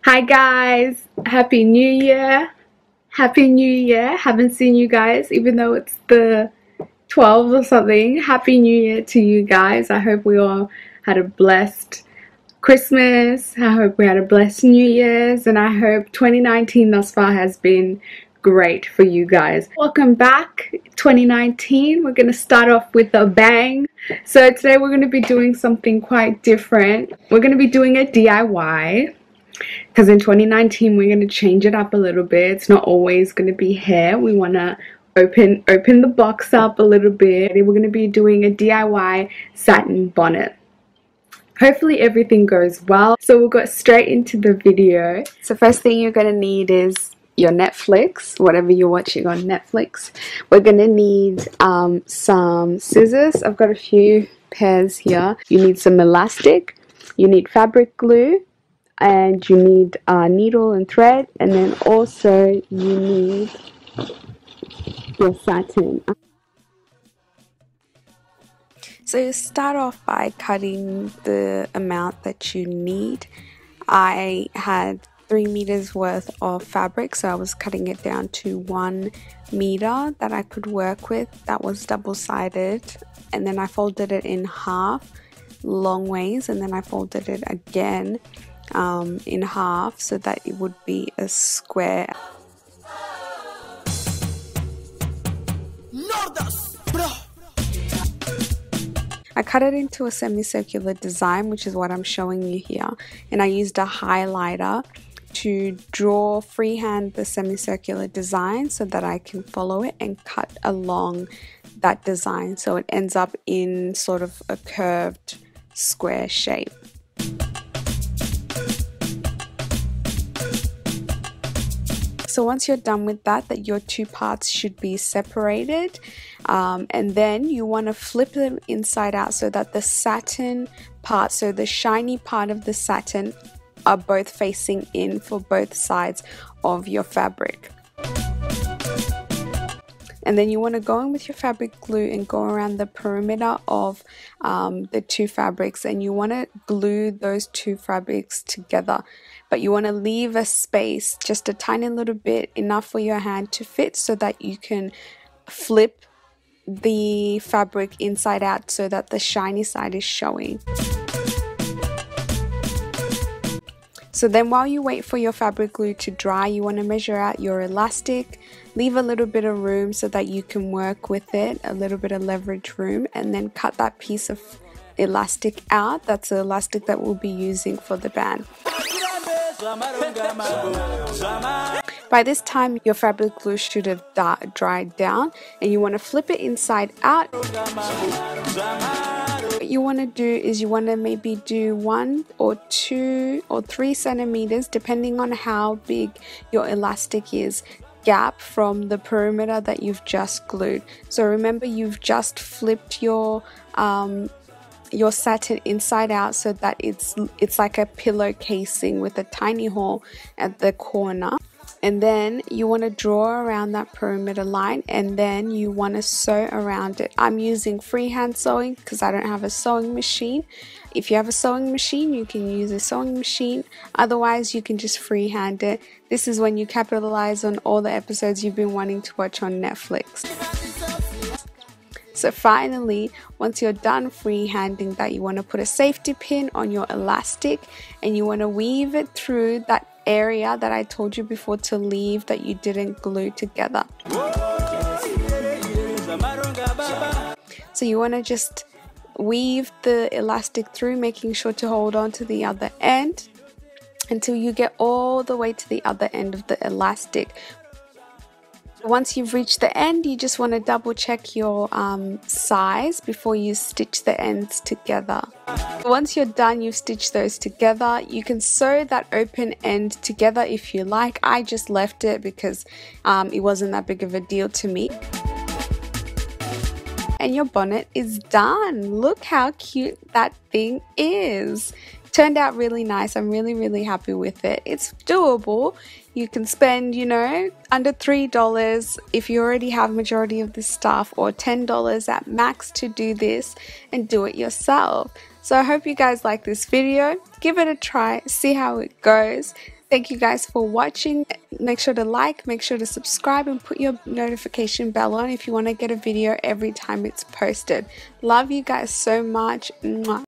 Hi guys, Happy New Year. Happy New Year. Haven't seen you guys even though it's the 12th or something. Happy New Year to you guys. I hope we all had a blessed Christmas. I hope we had a blessed New Year's, and I hope 2019 thus far has been great for you guys. Welcome back 2019. We're going to start off with a bang. So today we're going to be doing something quite different. We're going to be doing a DIY. Because in 2019 we're going to change it up a little bit. It's not always going to be hair. We want to open the box up a little bit. We're going to be doing a DIY satin bonnet. Hopefully everything goes well. So we'll go straight into the video. So first thing you're going to need is your Netflix, whatever you're watching on Netflix. We're going to need some scissors. I've got a few pairs here. You need some elastic. You need fabric glue. And you need needle and thread, and then also you need your satin. So you start off by cutting the amount that you need. I had 3 meters worth of fabric, so I was cutting it down to 1 meter that I could work with. That was double-sided, and then I folded it in half long ways, and then I folded it again in half so that it would be a square. I cut it into a semicircular design, which is what I'm showing you here, and I used a highlighter to draw freehand the semicircular design so that I can follow it and cut along that design so it ends up in sort of a curved square shape. So once you're done with that your two parts should be separated, and then you want to flip them inside out so that the satin part, so the shiny part of the satin, are both facing in for both sides of your fabric. And then you want to go in with your fabric glue and go around the perimeter of the two fabrics, and you want to glue those two fabrics together. But you want to leave a space, just a tiny little bit, enough for your hand to fit so that you can flip the fabric inside out so that the shiny side is showing. So then while you wait for your fabric glue to dry, you want to measure out your elastic, leave a little bit of room so that you can work with it, a little bit of leverage room, and then cut that piece of elastic out. That's the elastic that we'll be using for the band. By this time your fabric glue should have dried down, and you want to flip it inside out. What you want to do is you want to maybe do 1 or 2 or 3 centimeters, depending on how big your elastic is, gap from the perimeter that you've just glued. So remember, you've just flipped your satin inside out so that it's like a pillow casing with a tiny hole at the corner. And then you want to draw around that perimeter line, and then you want to sew around it. I'm using freehand sewing because I don't have a sewing machine. If you have a sewing machine, you can use a sewing machine. Otherwise, you can just freehand it. This is when you capitalize on all the episodes you've been wanting to watch on Netflix. So finally, once you're done freehanding that, you want to put a safety pin on your elastic, and you want to weave it through that area that I told you before to leave that you didn't glue together. So you want to just weave the elastic through, making sure to hold on to the other end until you get all the way to the other end of the elastic. Once you've reached the end, you just want to double check your size before you stitch the ends together. Once you're done, you've stitched those together. You can sew that open end together if you like. I just left it because it wasn't that big of a deal to me. And your bonnet is done. Look how cute that thing is. Turned out really nice. I'm really happy with it. It's doable. You can spend, you know, under $3 if you already have majority of the stuff, or $10 at max to do this and do it yourself. So I hope you guys like this video. Give it a try, see how it goes. Thank you guys for watching. Make sure to like, make sure to subscribe, and put your notification bell on if you want to get a video every time it's posted. Love you guys so much. Mwah.